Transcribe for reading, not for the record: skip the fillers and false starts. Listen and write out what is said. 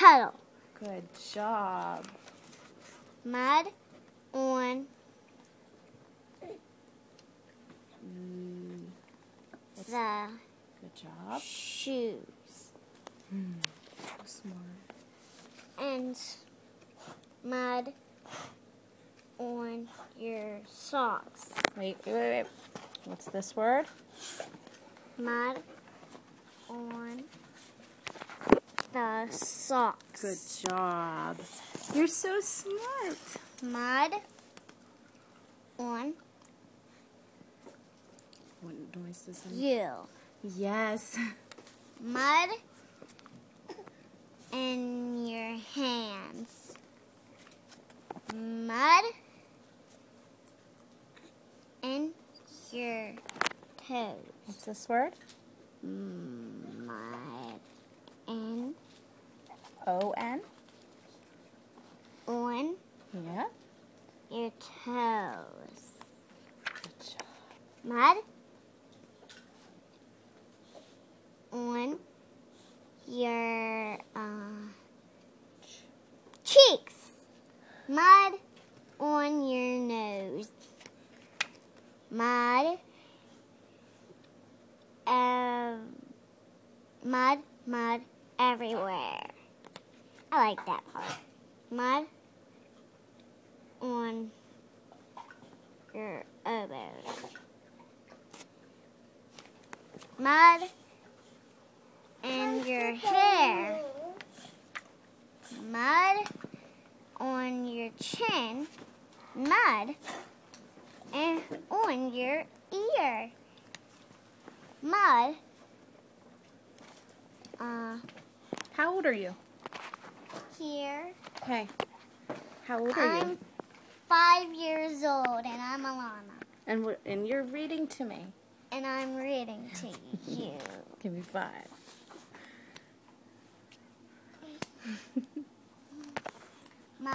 puddle. Good job. Mud on the Good job. shoes. So smart. And mud on your socks. Wait. What's this word? Mud on the socks. Good job. You're so smart. Mud on What noise does that you. Yes. Mud in your hands. Mud in your toes. What's this word? Mud in O-N? on Yeah. your toes. Good job. Mud on your cheeks. Mud on your nose. Mud everywhere. I like that part. Mud on your elbows. Mud in your hair. Mud on your chin. Mud and on your ear. Mud. How old are you? Here. Hey. How old are you? I'm 5 years old and I'm Alana. And you're reading to me. And I'm reading to you. Give me 5. Mud